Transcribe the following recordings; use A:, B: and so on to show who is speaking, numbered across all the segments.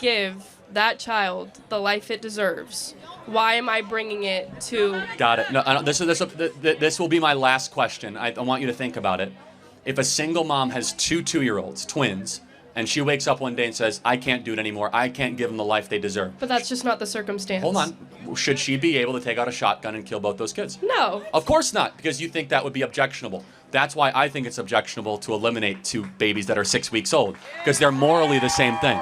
A: give that child the life it deserves, why am I bringing it to...
B: Got it. No, this will be my last question. I want you to think about it. If a single mom has two 2-year-olds, twins, and she wakes up one day and says, I can't do it anymore, I can't give them the life they deserve.
A: But that's just not the circumstance.
B: Hold on. Should she be able to take out a shotgun and kill both those kids?
A: No.
B: Of course not, because you think that would be objectionable. That's why I think it's objectionable to eliminate 2 babies that are 6 weeks old, because they're morally the same thing.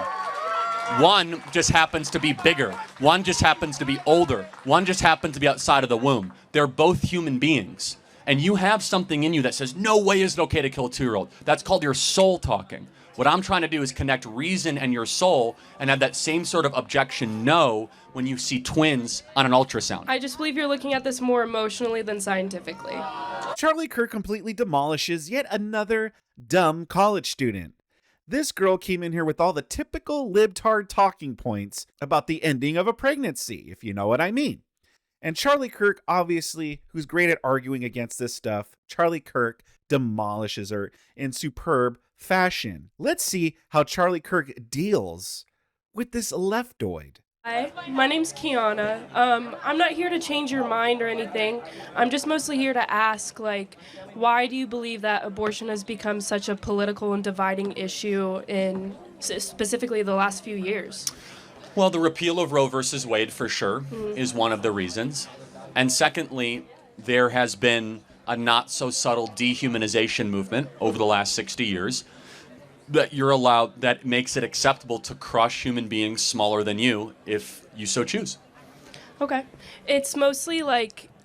B: One just happens to be bigger. One just happens to be older. One just happens to be outside of the womb. They're both human beings. And you have something in you that says, no way is it okay to kill a 2-year-old. That's called your soul talking. What I'm trying to do is connect reason and your soul and have that same sort of objection no when you see twins on an ultrasound.
A: I just believe you're looking at this more emotionally than scientifically.
C: Charlie Kirk completely demolishes yet another dumb college student. This girl came in here with all the typical libtard talking points about the ending of a pregnancy, if you know what I mean. And Charlie Kirk, obviously, who's great at arguing against this stuff, Charlie Kirk demolishes her in superb fashion. Let's see how Charlie Kirk deals with this leftoid.
A: Hi, my name's Kiana. I'm not here to change your mind or anything. I'm just mostly here to ask, why do you believe that abortion has become such a political and dividing issue in specifically the last few years?
B: Well, the repeal of Roe versus Wade, for sure, is one of the reasons. And secondly, there has been a not-so-subtle dehumanization movement over the last 60 years that makes it acceptable to crush human beings smaller than you if you so choose.
A: Okay. It's mostly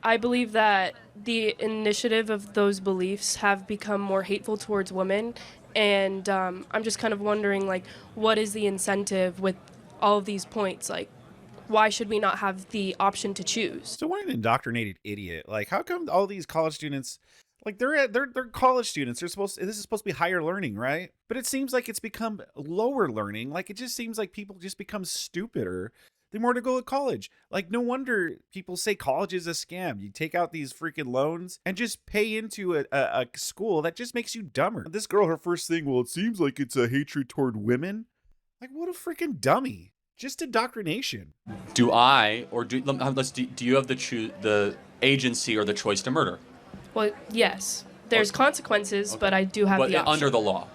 A: I believe that the initiative of those beliefs have become more hateful towards women, and I'm just kind of wondering, what is the incentive with all of these points? Why should we not have the option to choose?
C: So what an indoctrinated idiot. How come all these college students, they're college students, this is supposed to be higher learning, right? But it seems like it's become lower learning. It just seems like people just become stupider the more to go to college. No wonder people say college is a scam. You take out these freaking loans and just pay into a school that just makes you dumber. This girl, her first thing, well, it seems like it's a hatred toward women. What a freaking dummy. Just indoctrination.
B: Do you have the agency or the choice to murder?
A: Well, yes. There's consequences, okay. But I do have the option.
B: Under the law?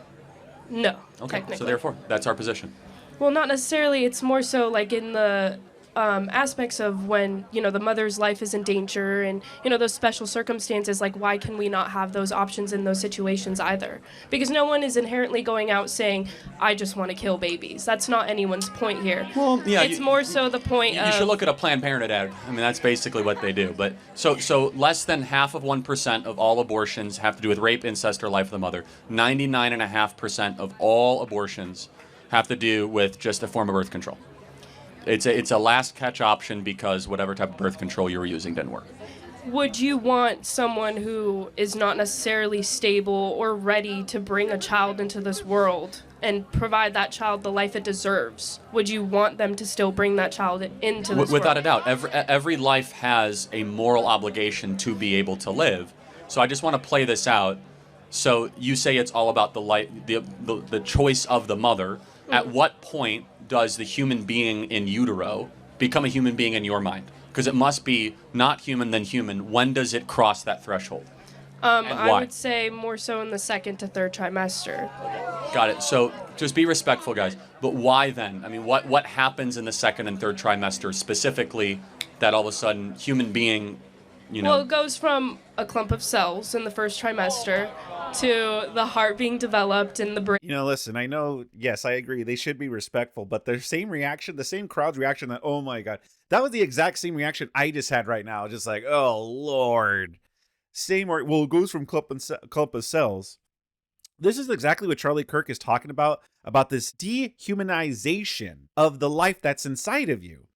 A: No,
B: okay.
A: Technically.
B: So therefore, that's our position.
A: Well, not necessarily. It's more so in the aspects of when, the mother's life is in danger and, those special circumstances, why can we not have those options in those situations either? Because no one is inherently going out saying, I just want to kill babies. That's not anyone's point here.
B: Well, yeah.
A: It's more so the point of...
B: You should look at a Planned Parenthood ad. That's basically what they do. But so less than 0.5% of all abortions have to do with rape, incest, or life of the mother. 99.5% of all abortions have to do with just a form of birth control. It's a last catch option because whatever type of birth control you were using didn't work.
A: Would you want someone who is not necessarily stable or ready to bring a child into this world and provide that child the life it deserves? Would you want them to still bring that child into this world?
B: Without a doubt. Every life has a moral obligation to be able to live. So I just want to play this out. So you say it's all about the choice of the mother. Mm-hmm. At what point does the human being in utero become a human being in your mind? Because it must be not human than human. When does it cross that threshold?
A: I would say more so in the 2nd to 3rd trimester.
B: Got it. So just be respectful, guys. But why then? What happens in the 2nd and 3rd trimester specifically that all of a sudden human being,
A: Well, it goes from a clump of cells in the 1st trimester to the heart being developed in the brain.
C: Listen, I know, yes, I agree. They should be respectful, but the same crowd's reaction that, oh my God, that was the exact same reaction I just had right now. Just oh Lord. Well, it goes from clump of cells. This is exactly what Charlie Kirk is talking about this dehumanization of the life that's inside of you.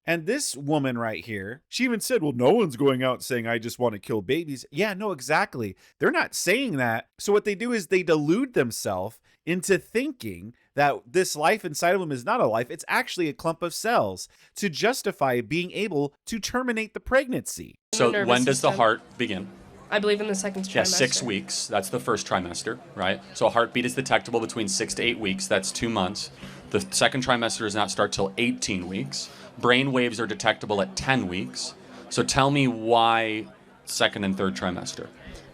C: And this woman right here, she even said, well, no one's going out saying, I just want to kill babies. Yeah, no, exactly. They're not saying that. So what they do is they delude themselves into thinking that this life inside of them is not a life. It's actually a clump of cells to justify being able to terminate the pregnancy.
B: So when does the heart begin?
A: I believe in the 2nd trimester.
B: Yeah, 6 weeks. That's the 1st trimester, right? So a heartbeat is detectable between 6 to 8 weeks. That's 2 months. The second trimester does not start till 18 weeks. Brain waves are detectable at 10 weeks. So tell me why second and third trimester.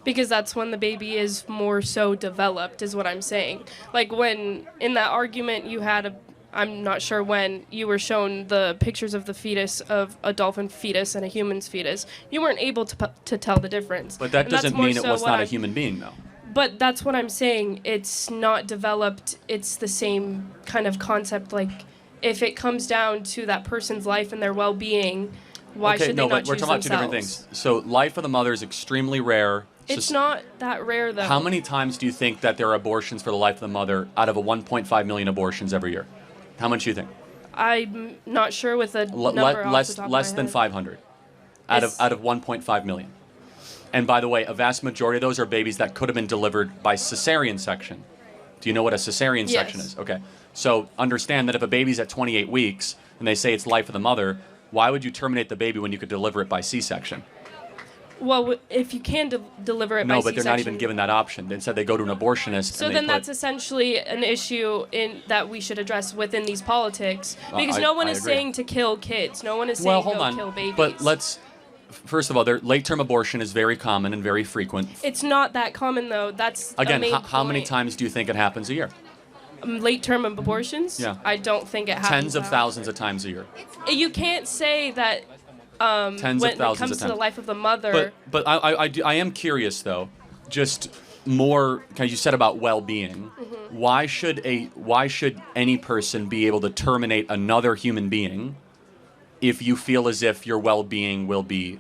A: Because that's when the baby is more so developed, is what I'm saying. Like when in that argument you had I'm not sure when you were shown the pictures of the fetus, of a dolphin fetus and a human's fetus, you weren't able to tell the difference.
B: But that
A: And that's
B: doesn't
A: more
B: mean it
A: so
B: was
A: what
B: not a human being, though.
A: But that's what I'm saying. It's not developed. It's the same kind of concept. Like, if it comes down to that person's life and their well-being, why should they not choose
B: we're talking about two different
A: themselves?
B: things. So life of the mother is extremely rare.
A: It's not that rare, though.
B: How many times do you think that there are abortions for the life of the mother out of a 1.5 million abortions every year? How much do you think?
A: I'm not sure with a number off the top of my
B: Less than
A: head.
B: 500 out
A: It's-
B: of 1.5 million. And by the way, a vast majority of those are babies that could have been delivered by cesarean section. Do you know what a cesarean section
A: Yes.
B: is? Okay. So understand that if a baby's at 28 weeks and they say it's life of the mother, why would you terminate the baby when you could deliver it by C-section?
A: Well, if you can deliver it by
B: No,
A: C-section.
B: but they're not even given that option. Instead, they go to an abortionist.
A: So
B: and
A: then
B: they
A: that's essentially an issue that we should address within these politics, because no one
B: I
A: is
B: agree.
A: saying to kill kids. No one is saying
B: Well, hold
A: go
B: on.
A: kill babies.
B: But first of all, late-term abortion is very common and very frequent.
A: It's not that common, though. That's
B: Again,
A: a main
B: how many
A: point.
B: times do you think it happens a year?
A: Late-term abortions?
B: Yeah.
A: I don't think it happens.
B: Tens of
A: that
B: thousands of times a year.
A: often. You can't say that
B: Tens
A: when
B: of
A: it
B: thousands
A: comes
B: of
A: to the
B: times.
A: life of the mother.
B: But I am curious though, just more because you said about well-being.
A: Mm-hmm.
B: Why should any person be able to terminate another human being if you feel as if your well-being will be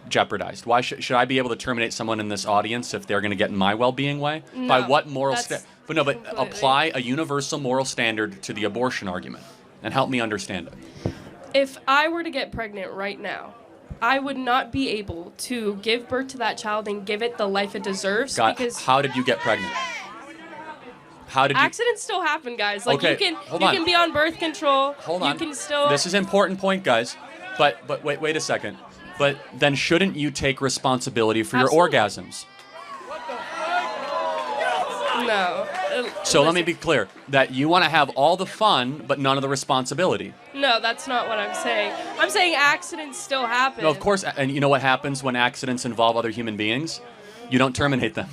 B: jeopardized? Why should I be able to terminate someone in this audience if they're going to get in my well-being way? By
A: No,
B: what moral
A: that's
B: But no, but
A: completely-
B: apply a universal moral standard to the abortion argument and help me understand it.
A: If I were to get pregnant right now, I would not be able to give birth to that child and give it the life it deserves, because
B: How did you get pregnant? How did you?
A: accidents still happen, guys. Like
B: Okay,
A: you can
B: hold on.
A: be on birth control.
B: Hold on.
A: You can still
B: This is an important point, guys. But wait a second. But then shouldn't you take responsibility for
A: Absolutely.
B: your orgasms?
A: no.
B: So let me
A: Listen,
B: be clear that you want to have all the fun but none of the responsibility.
A: No, that's not what I'm saying. I'm saying accidents still happen.
B: No, of course. And you know what happens when accidents involve other human beings? You don't terminate them.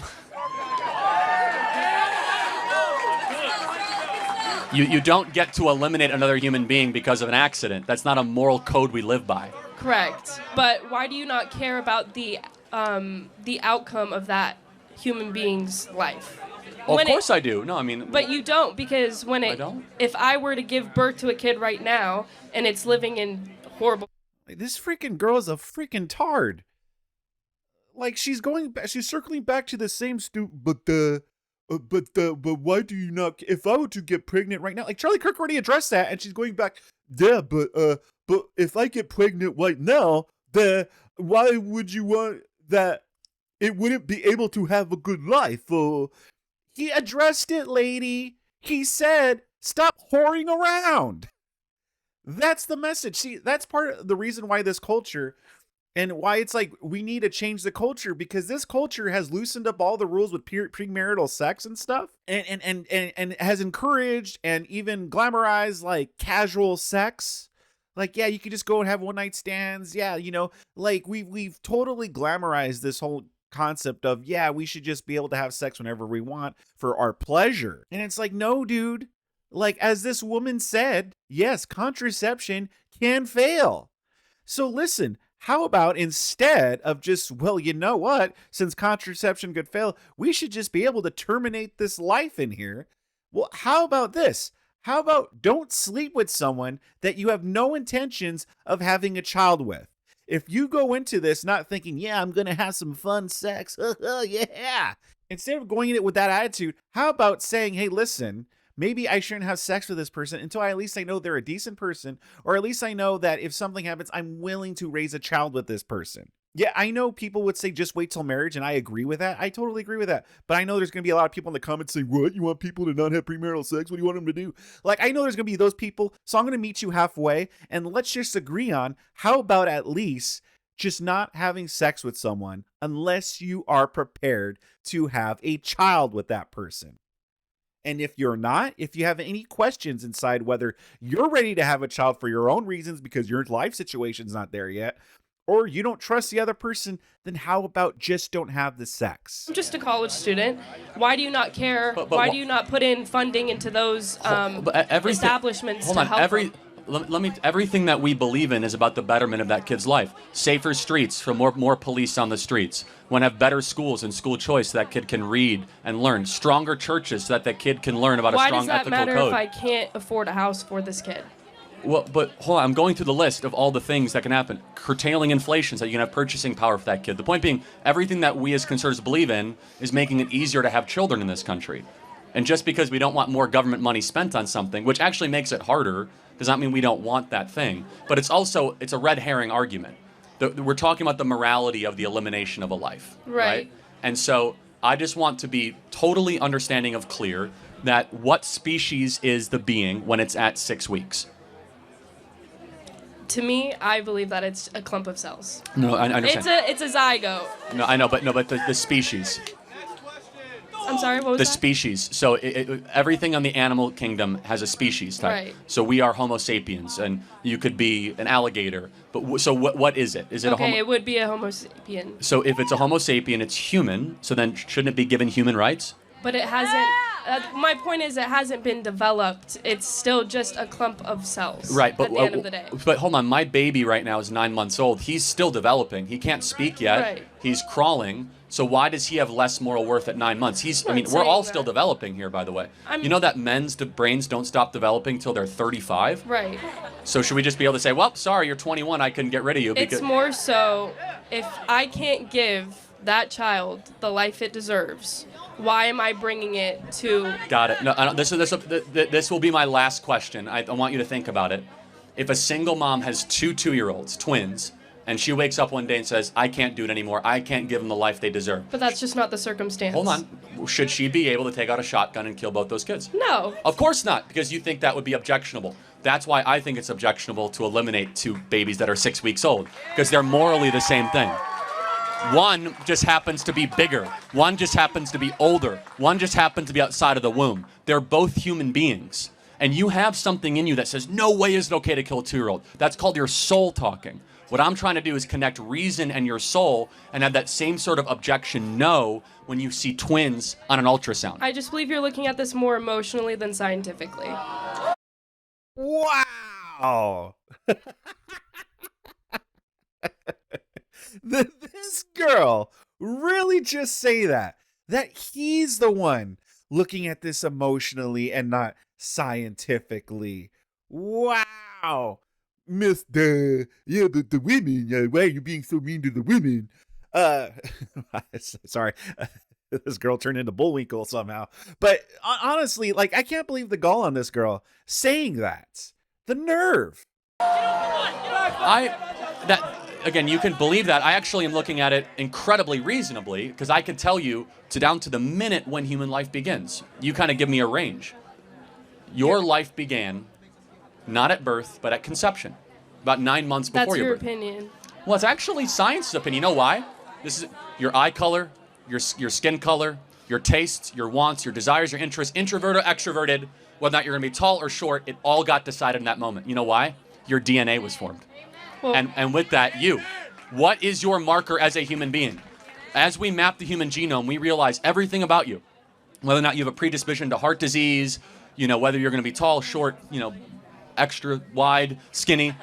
B: You don't get to eliminate another human being because of an accident. That's not a moral code we live by.
A: Correct. But why do you not care about the outcome of that human being's life?
B: Well,
A: When
B: of course I do. No, I mean.
A: But you don't, because when
B: I don't?
A: if I were to give birth to a kid right now and it's living in horrible
C: Like, this freaking girl is a freaking tard. Like she's circling back to the same but why do you not? If I were to get pregnant right now, like Charlie Kirk already addressed that, and she's going back. Yeah, but if I get pregnant right now, then why would you want that? It wouldn't be able to have a good life. He addressed it, lady. He said, "Stop whoring around." That's the message. See, that's part of the reason why this culture and why it's like we need to change the culture, because this culture has loosened up all the rules with premarital sex and stuff, and has encouraged and even glamorized like casual sex. Like, yeah, you could just go and have one night stands. Yeah, like we've totally glamorized this whole concept of, yeah, we should just be able to have sex whenever we want for our pleasure. And it's like, no, dude. Like, as this woman said, yes, contraception can fail. So listen, how about instead of just, well, you know what? Since contraception could fail, we should just be able to terminate this life in here. Well, how about this? How about don't sleep with someone that you have no intentions of having a child with? If you go into this not thinking, yeah, I'm going to have some fun sex, yeah. Instead of going in it with that attitude, how about saying, hey, listen, maybe I shouldn't have sex with this person until at least I know they're a decent person, or at least I know that if something happens, I'm willing to raise a child with this person. Yeah, I know people would say just wait till marriage, and I agree with that. I totally agree with that. But I know there's going to be a lot of people in the comments saying, what? You want people to not have premarital sex? What do you want them to do? Like, I know there's going to be those people, so I'm going to meet you halfway, and let's just agree on how about at least just not having sex with someone unless you are prepared to have a child with that person. And if you're not, if you have any questions inside whether you're ready to have a child for your own reasons because your life situation's not there yet, or you don't trust the other person, then how about just don't have the sex?
A: I'm just a college student. Why do you not care?
B: But
A: Why do you not put in funding into those establishments
B: Hold
A: to
B: on,
A: help them?
B: let me. Everything that we believe in is about the betterment of that kid's life. Safer streets, for more police on the streets. Want to have better schools and school choice so that kid can read and learn. Stronger churches so that that kid can learn about a
A: Why
B: strong
A: does that
B: ethical
A: matter
B: code.
A: if I can't afford a house for this kid?
B: Well, but hold on, I'm going through the list of all the things that can happen. Curtailing inflation so that you can have purchasing power for that kid. The point being, everything that we as conservatives believe in is making it easier to have children in this country. And just because we don't want more government money spent on something, which actually makes it harder, does not mean we don't want that thing. But it's a red herring argument. We're talking about the morality of the elimination of a life.
A: Right.
B: And so I just want to be totally understanding of clear that what species is the being when it's at 6 weeks.
A: To me, I believe that it's a clump of cells.
B: No, I understand.
A: It's a zygote.
B: No, I know, but the species.
A: I'm sorry, what was
B: The
A: that?
B: species. So everything on the animal kingdom has a species type.
A: Right.
B: So we are Homo sapiens, and you could be an alligator. But so what is it? Is it
A: Okay,
B: a Homo?
A: it would be a Homo sapien.
B: So if it's a Homo sapien, it's human. So then shouldn't it be given human rights?
A: But it hasn't. My point is, it hasn't been developed. It's still just a clump of cells.
B: Right, but
A: at the end of the day.
B: But hold on, my baby right now is 9 months old. He's still developing. He can't speak yet.
A: Right.
B: He's crawling. So why does he have less moral worth at 9 months?
A: I'm
B: we're
A: saying
B: all
A: that.
B: still developing here, by the way.
A: I'm-
B: You know that men's brains don't stop developing till they're 35.
A: Right.
B: So should we just be able to say, well, sorry, you're 21. I couldn't get rid of you because
A: It's more so if I can't give that child the life it deserves, why am I bringing it to?
B: Got it. No, this will be my last question. I want you to think about it. If a single mom has two 2-year-olds, twins, and she wakes up one day and says, I can't do it anymore. I can't give them the life they deserve.
A: But that's just not the circumstance.
B: Hold on. Should she be able to take out a shotgun and kill both those kids?
A: No.
B: Of course not, because you think that would be objectionable. That's why I think it's objectionable to eliminate 2 babies that are 6 weeks old, because they're morally the same thing. One just happens to be bigger. One just happens to be older. One just happens to be outside of the womb. They're both human beings. And you have something in you that says, no way is it okay to kill a 2-year-old. That's called your soul talking. What I'm trying to do is connect reason and your soul and have that same sort of objection no when you see twins on an ultrasound.
A: I just believe you're looking at this more emotionally than scientifically.
C: Wow. This girl really just say that he's the one looking at this emotionally and not scientifically. Wow. Mr. Yeah, the women, why are you being so mean to the women? Sorry. This girl turned into Bullwinkle somehow. But honestly, like, I can't believe the gall on this girl saying that. The nerve.
B: Again, you can believe that. I actually am looking at it incredibly reasonably because I can tell you down to the minute when human life begins. You kind of give me a range. Your life began not at birth, but at conception, about 9 months before
A: That's
B: your
A: your
B: birth.
A: opinion.
B: Well, it's actually science's opinion. You know why? This is your eye color, your skin color, your tastes, your wants, your desires, your interests, introverted or extroverted, whether or not you're going to be tall or short, it all got decided in that moment. You know why? Your DNA was formed.
A: Well,
B: And with that, what is your marker as a human being? As we map the human genome, we realize everything about you. Whether or not you have a predisposition to heart disease, whether you're going to be tall, short, extra wide, skinny.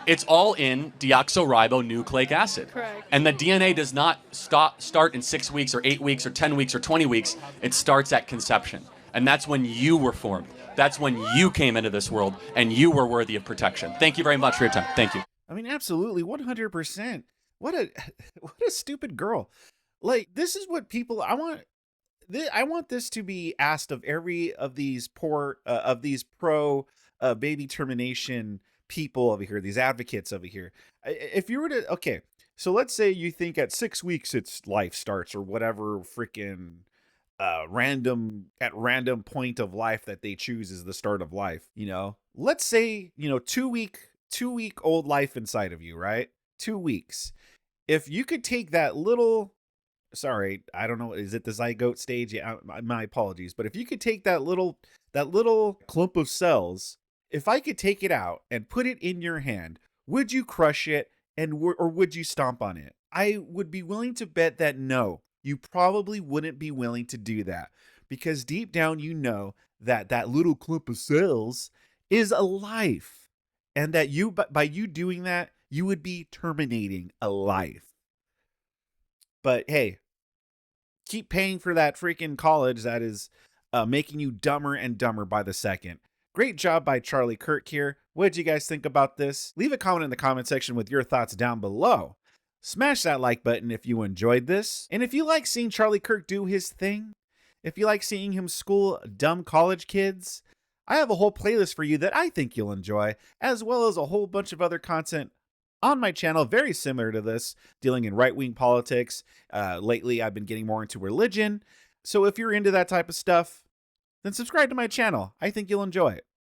B: It's all in deoxyribonucleic acid.
A: Correct.
B: And the DNA does not start in 6 weeks or 8 weeks or 10 weeks or 20 weeks. It starts at conception. And that's when you were formed. That's when you came into this world and you were worthy of protection. Thank you very much for your time. Thank you.
C: I mean, absolutely, 100%. What a stupid girl. Like, this is what people I want this to be asked of every of these pro baby termination people over here, these advocates over here. If you were to, okay, so let's say you think at 6 weeks its life starts or whatever freaking random point of life that they choose is the start of life, let's say, 2-week old life inside of you, right? 2 weeks. If you could take that little sorry, I don't know, is it the zygote stage? Yeah, my apologies. But if you could take that little clump of cells, if I could take it out and put it in your hand, would you crush it or would you stomp on it? I would be willing to bet that no, you probably wouldn't be willing to do that, because deep down you know that that little clump of cells is a life, and that you, by you doing that, you would be terminating a life. But hey, keep paying for that freaking college that is making you dumber and dumber by the second. Great job by Charlie Kirk here. What did you guys think about this? Leave a comment in the comment section with your thoughts down below. Smash that like button if you enjoyed this. And if you like seeing Charlie Kirk do his thing, if you like seeing him school dumb college kids, I have a whole playlist for you that I think you'll enjoy, as well as a whole bunch of other content on my channel very similar to this, dealing in right-wing politics. Lately, I've been getting more into religion. So if you're into that type of stuff, then subscribe to my channel. I think you'll enjoy it.